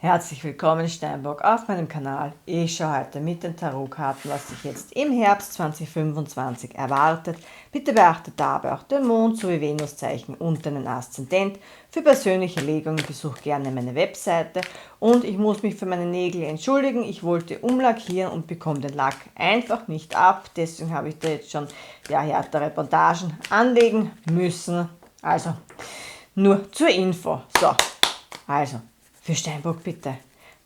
Herzlich willkommen Steinbock auf meinem Kanal. Ich schaue heute mit den Tarotkarten, was sich jetzt im Herbst 2025 erwartet. Bitte beachtet dabei auch den Mond sowie Venuszeichen und den Aszendent. Für persönliche Legungen besucht gerne meine Webseite und ich muss mich für meine Nägel entschuldigen. Ich wollte umlackieren und bekomme den Lack einfach nicht ab. Deswegen habe ich da jetzt schon härtere Bandagen anlegen müssen. Also nur zur Info. So, also. Für Steinbock bitte.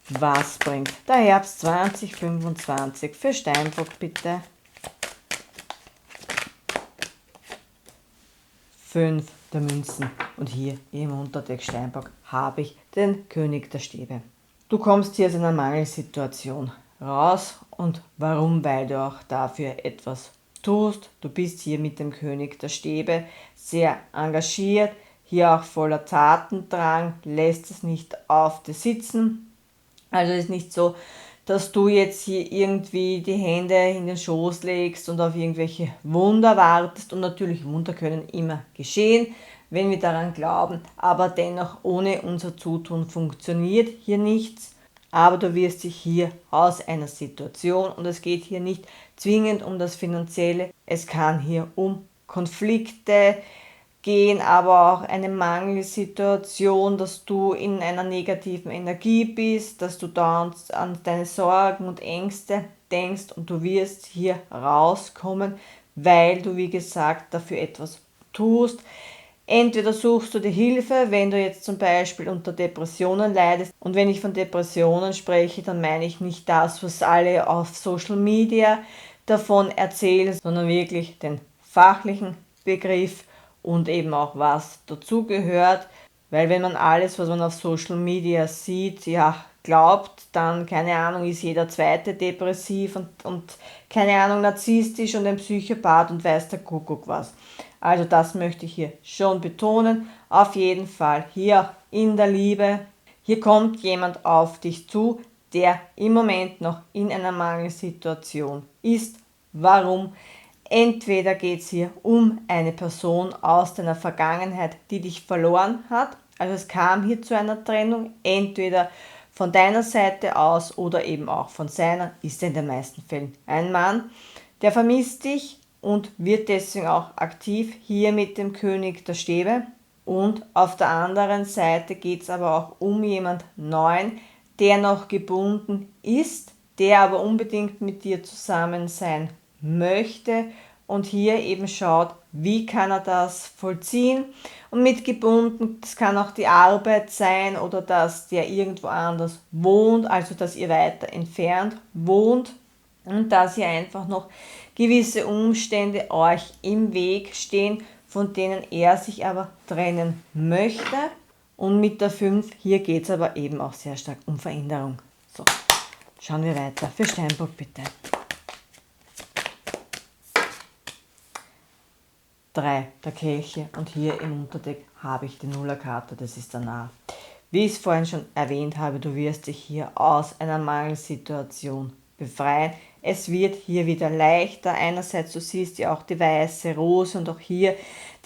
Was bringt der Herbst 2025 für Steinbock bitte? 5 der Münzen. Und hier im Unterdeck Steinbock habe ich den König der Stäbe. Du kommst hier aus einer Mangelsituation raus. Und warum? Weil du auch dafür etwas tust. Du bist hier mit dem König der Stäbe sehr engagiert. Hier auch voller Tatendrang, lässt es nicht auf dir sitzen. Also es ist nicht so, dass du jetzt hier irgendwie die Hände in den Schoß legst und auf irgendwelche Wunder wartest. Und natürlich, Wunder können immer geschehen, wenn wir daran glauben. Aber dennoch, ohne unser Zutun funktioniert hier nichts. Aber du wirst dich hier aus einer Situation, und es geht hier nicht zwingend um das Finanzielle, es kann hier um Konflikte gehen, aber auch eine Mangelsituation, dass du in einer negativen Energie bist, dass du da an deine Sorgen und Ängste denkst und du wirst hier rauskommen, weil du, wie gesagt, dafür etwas tust. Entweder suchst du dir Hilfe, wenn du jetzt zum Beispiel unter Depressionen leidest. Und wenn ich von Depressionen spreche, dann meine ich nicht das, was alle auf Social Media davon erzählen, sondern wirklich den fachlichen Begriff und eben auch was dazugehört. Weil wenn man alles, was man auf Social Media sieht, glaubt, dann, keine Ahnung, ist jeder Zweite depressiv und keine Ahnung, narzisstisch und ein Psychopath und weiß der Kuckuck was. Also das möchte ich hier schon betonen. Auf jeden Fall hier in der Liebe. Hier kommt jemand auf dich zu, der im Moment noch in einer Mangelsituation ist. Warum? Entweder geht es hier um eine Person aus deiner Vergangenheit, die dich verloren hat. Also es kam hier zu einer Trennung, entweder von deiner Seite aus oder eben auch von seiner, ist in den meisten Fällen ein Mann, der vermisst dich und wird deswegen auch aktiv hier mit dem König der Stäbe. Und auf der anderen Seite geht es aber auch um jemand Neuen, der noch gebunden ist, der aber unbedingt mit dir zusammen sein möchte und hier eben schaut, wie kann er das vollziehen. Und mit gebunden, das kann auch die Arbeit sein oder dass der irgendwo anders wohnt, also dass ihr weiter entfernt wohnt und dass ihr einfach noch gewisse Umstände euch im Weg stehen, von denen er sich aber trennen möchte. Und mit der 5, hier geht es aber eben auch sehr stark um Veränderung. So, schauen wir weiter. Für Steinbock bitte. 3 der Kelche und hier im Unterdeck habe ich die Nullerkarte, das ist der Narr. Wie ich es vorhin schon erwähnt habe, du wirst dich hier aus einer Mangelsituation befreien. Es wird hier wieder leichter. Einerseits, du siehst ja auch die weiße Rose und auch hier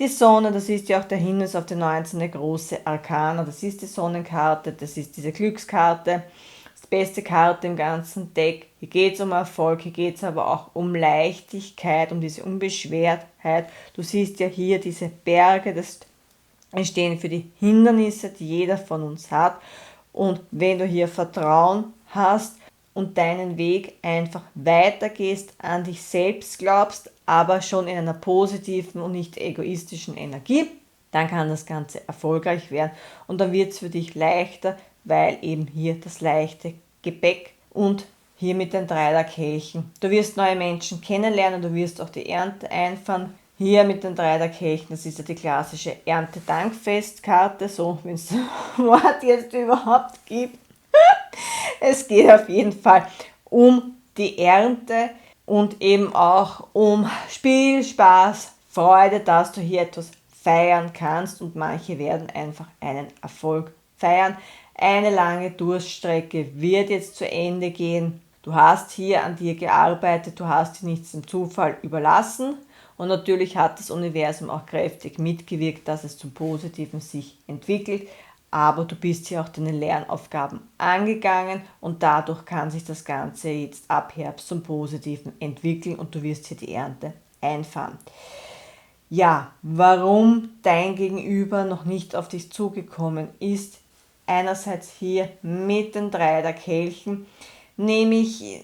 die Sonne, das ist ja auch der Hinweis auf die 19. große Arkana, das ist die Sonnenkarte, das ist diese Glückskarte. Beste Karte im ganzen Deck. Hier geht es um Erfolg, hier geht es aber auch um Leichtigkeit, um diese Unbeschwertheit. Du siehst ja hier diese Berge, das stehen für die Hindernisse, die jeder von uns hat. Und wenn du hier Vertrauen hast und deinen Weg einfach weitergehst, an dich selbst glaubst, aber schon in einer positiven und nicht egoistischen Energie, dann kann das Ganze erfolgreich werden und dann wird es für dich leichter, weil eben hier das leichte Gepäck und hier mit den 3 der Kelchen. Du wirst neue Menschen kennenlernen, du wirst auch die Ernte einfahren. Hier mit den 3 der Kelchen, das ist ja die klassische Erntedankfestkarte, so wenn es das Wort jetzt überhaupt gibt. Es geht auf jeden Fall um die Ernte und eben auch um Spiel, Spaß, Freude, dass du hier etwas feiern kannst und manche werden einfach einen Erfolg feiern. Eine lange Durststrecke wird jetzt zu Ende gehen. Du hast hier an dir gearbeitet, du hast dir nichts dem Zufall überlassen und natürlich hat das Universum auch kräftig mitgewirkt, dass es zum Positiven sich entwickelt. aber du bist hier auch deine Lernaufgaben angegangen und dadurch kann sich das Ganze jetzt ab Herbst zum Positiven entwickeln und du wirst hier die Ernte einfahren. Ja, warum dein Gegenüber noch nicht auf dich zugekommen ist, einerseits hier mit den Drei der Kelchen, ich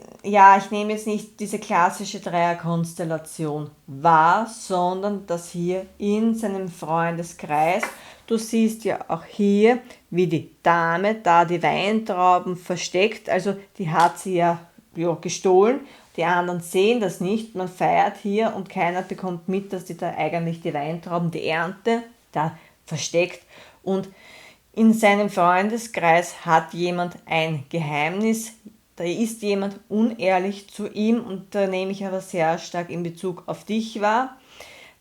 nehme jetzt nicht diese klassische Dreierkonstellation wahr, sondern das hier in seinem Freundeskreis. Du siehst ja auch hier, wie die Dame da die Weintrauben versteckt, also die hat sie ja gestohlen. Die anderen sehen das nicht, man feiert hier und keiner bekommt mit, dass die da eigentlich die Weintrauben, die Ernte, da versteckt. Und in seinem Freundeskreis hat jemand ein Geheimnis, da ist jemand unehrlich zu ihm und da nehme ich aber sehr stark in Bezug auf dich wahr,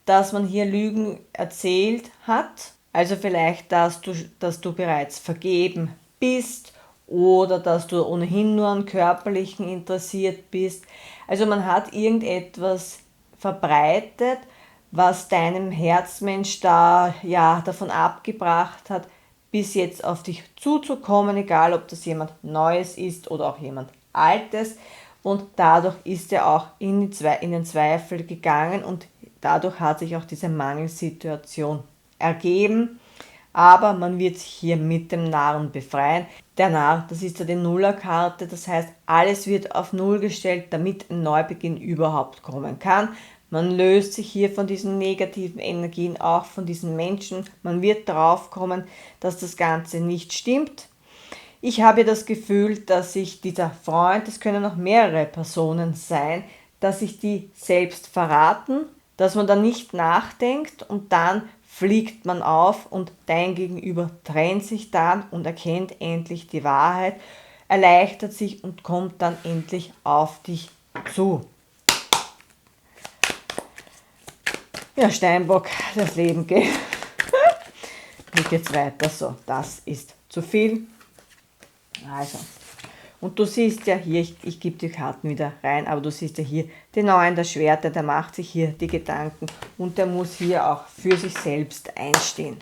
dass man hier Lügen erzählt hat, also vielleicht, dass du bereits vergeben bist oder dass du ohnehin nur an Körperlichen interessiert bist. Also man hat irgendetwas verbreitet, was deinem Herzmensch da davon abgebracht hat, bis jetzt auf dich zuzukommen, egal ob das jemand Neues ist oder auch jemand Altes. Und dadurch ist er auch in den Zweifel gegangen und dadurch hat sich auch diese Mangelsituation ergeben. Aber man wird sich hier mit dem Narren befreien. Der Narr, das ist ja die Nullerkarte, das heißt, alles wird auf Null gestellt, damit ein Neubeginn überhaupt kommen kann. Man löst sich hier von diesen negativen Energien, auch von diesen Menschen. Man wird draufkommen, dass das Ganze nicht stimmt. Ich habe das Gefühl, dass sich dieser Freund, das können auch mehrere Personen sein, dass sich die selbst verraten, dass man dann nicht nachdenkt und dann fliegt man auf und dein Gegenüber trennt sich dann und erkennt endlich die Wahrheit, erleichtert sich und kommt dann endlich auf dich zu. Ja, Steinbock, das Leben geht. Wie geht's weiter? So, das ist zu viel. Also, und du siehst ja hier, ich gebe die Karten wieder rein, aber du siehst ja hier den Neuen der Schwerter, der macht sich hier die Gedanken und der muss hier auch für sich selbst einstehen.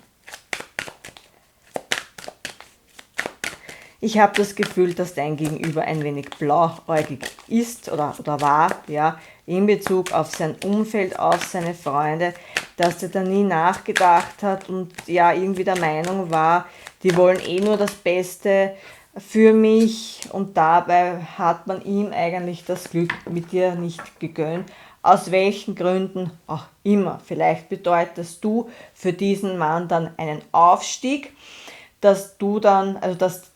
Ich habe das Gefühl, dass dein Gegenüber ein wenig blauäugig ist oder war, ja, in Bezug auf sein Umfeld, auf seine Freunde, dass der da nie nachgedacht hat und ja, irgendwie der Meinung war, die wollen eh nur das Beste für mich und dabei hat man ihm eigentlich das Glück mit dir nicht gegönnt. Aus welchen Gründen auch immer. Vielleicht bedeutest du für diesen Mann dann einen Aufstieg, dass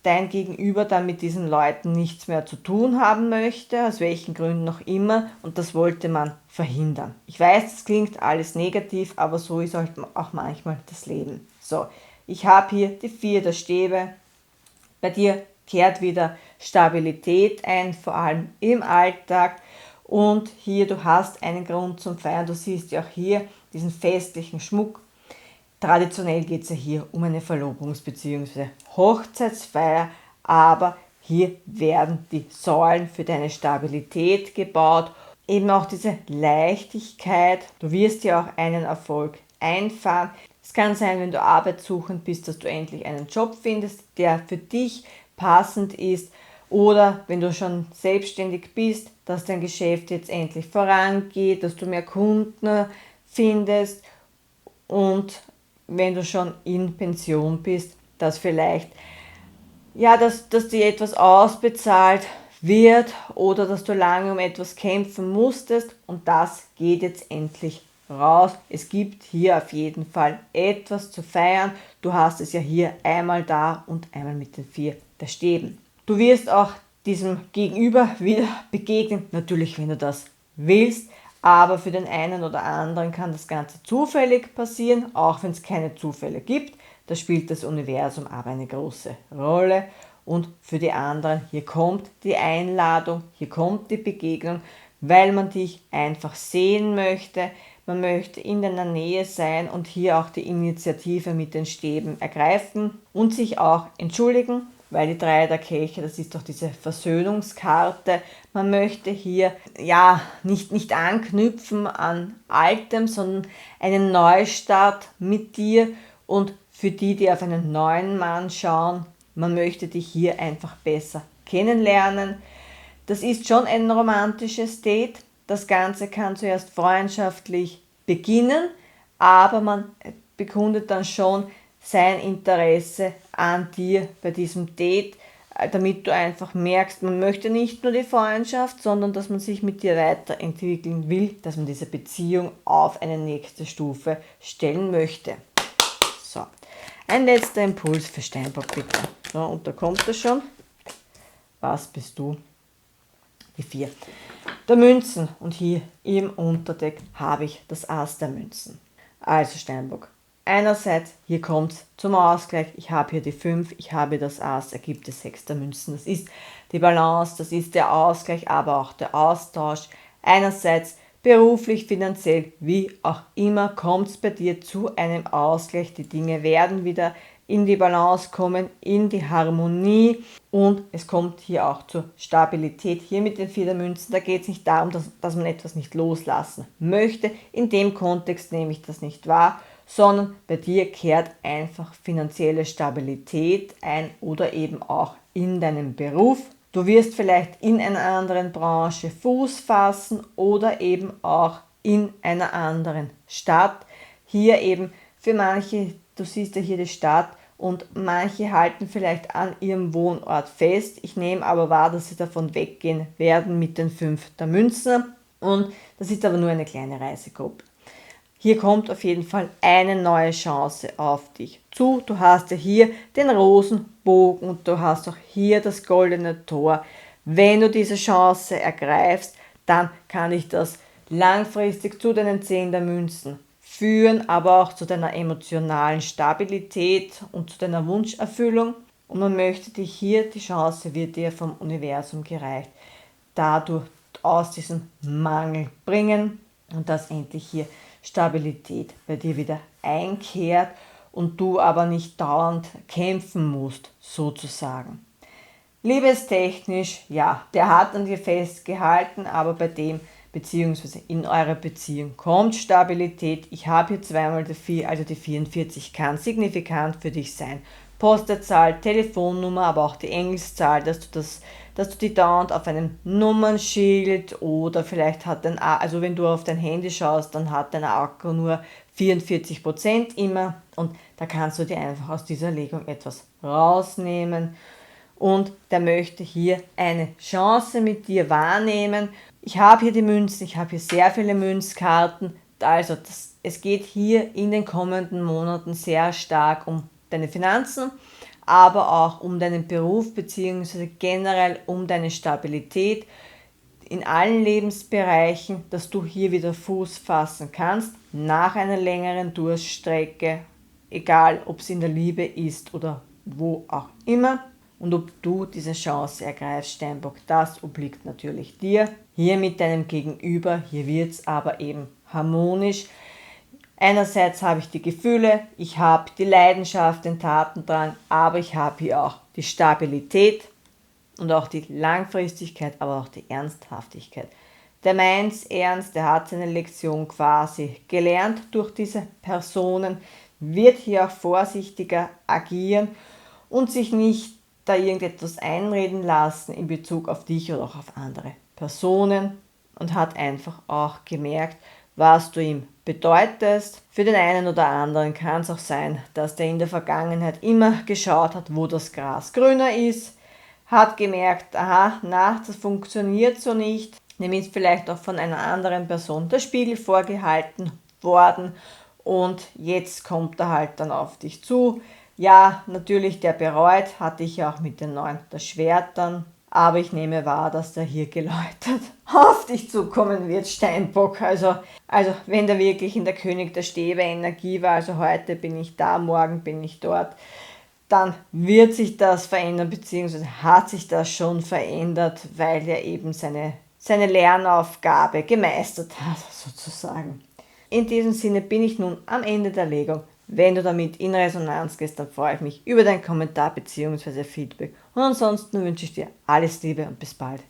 dein Gegenüber dann mit diesen Leuten nichts mehr zu tun haben möchte, aus welchen Gründen auch immer, und das wollte man verhindern. Ich weiß, das klingt alles negativ, aber so ist halt auch manchmal das Leben. So, ich habe hier die 4 der Stäbe. Bei dir kehrt wieder Stabilität ein, vor allem im Alltag. Und hier, du hast einen Grund zum Feiern. Du siehst ja auch hier diesen festlichen Schmuck. Traditionell geht es ja hier um eine Verlobungs- bzw. Hochzeitsfeier, aber hier werden die Säulen für deine Stabilität gebaut. Eben auch diese Leichtigkeit. Du wirst ja auch einen Erfolg einfahren. Es kann sein, wenn du arbeitssuchend bist, dass du endlich einen Job findest, der für dich passend ist. Oder wenn du schon selbstständig bist, dass dein Geschäft jetzt endlich vorangeht, dass du mehr Kunden findest. Und wenn du schon in Pension bist, dass vielleicht, dass dir etwas ausbezahlt wird oder dass du lange um etwas kämpfen musstest und das geht jetzt endlich raus. Es gibt hier auf jeden Fall etwas zu feiern. Du hast es ja hier einmal da und einmal mit den 4 der Stäben. Du wirst auch diesem Gegenüber wieder begegnen, natürlich wenn du das willst, aber für den einen oder anderen kann das Ganze zufällig passieren, auch wenn es keine Zufälle gibt. Da spielt das Universum aber eine große Rolle. Und für die anderen, hier kommt die Einladung, hier kommt die Begegnung, weil man dich einfach sehen möchte. Man möchte in deiner Nähe sein und hier auch die Initiative mit den Stäben ergreifen und sich auch entschuldigen, weil die 3 der Kelche, das ist doch diese Versöhnungskarte. Man möchte hier nicht anknüpfen an Altem, sondern einen Neustart mit dir und für die, die auf einen neuen Mann schauen. Man möchte dich hier einfach besser kennenlernen. Das ist schon ein romantisches Date. Das Ganze kann zuerst freundschaftlich beginnen, aber man bekundet dann schon sein Interesse an dir bei diesem Date, damit du einfach merkst, man möchte nicht nur die Freundschaft, sondern dass man sich mit dir weiterentwickeln will, dass man diese Beziehung auf eine nächste Stufe stellen möchte. So, ein letzter Impuls für Steinbock bitte. So, und da kommt er schon. Was bist du? Die 4 der Münzen, und hier im Unterdeck habe ich das Ass der Münzen. Also Steinbock, einerseits, hier kommt es zum Ausgleich, ich habe hier die 5, ich habe das Ass, ergibt die 6 der Münzen. Das ist die Balance, das ist der Ausgleich, aber auch der Austausch. Einerseits beruflich, finanziell, wie auch immer, kommt es bei dir zu einem Ausgleich. Die Dinge werden wieder in die Balance kommen, in die Harmonie, und es kommt hier auch zur Stabilität. Hier mit den 4 der Münzen, da geht es nicht darum, dass man etwas nicht loslassen möchte. In dem Kontext nehme ich das nicht wahr, sondern bei dir kehrt einfach finanzielle Stabilität ein oder eben auch in deinem Beruf. Du wirst vielleicht in einer anderen Branche Fuß fassen oder eben auch in einer anderen Stadt. Hier eben für manche, du siehst ja hier die Stadt, und manche halten vielleicht an ihrem Wohnort fest. Ich nehme aber wahr, dass sie davon weggehen werden mit den 5 der Münzen, und das ist aber nur eine kleine Reisegruppe. Hier kommt auf jeden Fall eine neue Chance auf dich zu. Du hast ja hier den Rosenbogen und du hast auch hier das goldene Tor. Wenn du diese Chance ergreifst, dann kann ich das langfristig zu deinen 10 der Münzen führen, aber auch zu deiner emotionalen Stabilität und zu deiner Wunscherfüllung. Und man möchte dich hier, die Chance wird dir vom Universum gereicht, dadurch aus diesem Mangel bringen, und dass endlich hier Stabilität bei dir wieder einkehrt und du aber nicht dauernd kämpfen musst, sozusagen. Liebestechnisch, ja, der hat an dir festgehalten, aber bei dem beziehungsweise in eurer Beziehung kommt Stabilität. Ich habe hier zweimal die 4, also die 44 kann signifikant für dich sein. Postleitzahl, Telefonnummer, aber auch die Engelszahl, dass du die dauernd auf einem Nummernschild, oder vielleicht hat also wenn du auf dein Handy schaust, dann hat dein Akku nur 44% immer, und da kannst du dir einfach aus dieser Legung etwas rausnehmen, und der möchte hier eine Chance mit dir wahrnehmen. Ich habe hier die Münzen, ich habe hier sehr viele Münzkarten, also es geht hier in den kommenden Monaten sehr stark um deine Finanzen, aber auch um deinen Beruf bzw. generell um deine Stabilität in allen Lebensbereichen, dass du hier wieder Fuß fassen kannst nach einer längeren Durststrecke, egal ob es in der Liebe ist oder wo auch immer. Und ob du diese Chance ergreifst, Steinbock, das obliegt natürlich dir. Hier mit deinem Gegenüber, hier wird es aber eben harmonisch. Einerseits habe ich die Gefühle, ich habe die Leidenschaft, den Tatendrang, aber ich habe hier auch die Stabilität und auch die Langfristigkeit, aber auch die Ernsthaftigkeit. Der meint's ernst, der hat seine Lektion quasi gelernt durch diese Personen, wird hier auch vorsichtiger agieren und sich nicht da irgendetwas einreden lassen in Bezug auf dich oder auch auf andere Personen, und hat einfach auch gemerkt, was du ihm bedeutest. Für den einen oder anderen kann es auch sein, dass der in der Vergangenheit immer geschaut hat, wo das Gras grüner ist, hat gemerkt, aha, na, das funktioniert so nicht, dem ist vielleicht auch von einer anderen Person der Spiegel vorgehalten worden, und jetzt kommt er halt dann auf dich zu. Ja, natürlich, der bereut, hatte ich ja auch mit den 9 der Schwertern, aber ich nehme wahr, dass der hier geläutert auf dich zukommen wird, Steinbock. Also wenn der wirklich in der König der Stäbe Energie war, also heute bin ich da, morgen bin ich dort, dann wird sich das verändern, beziehungsweise hat sich das schon verändert, weil er eben seine Lernaufgabe gemeistert hat, sozusagen. In diesem Sinne bin ich nun am Ende der Legung. Wenn du damit in Resonanz gehst, dann freue ich mich über deinen Kommentar bzw. Feedback. Und ansonsten wünsche ich dir alles Liebe und bis bald.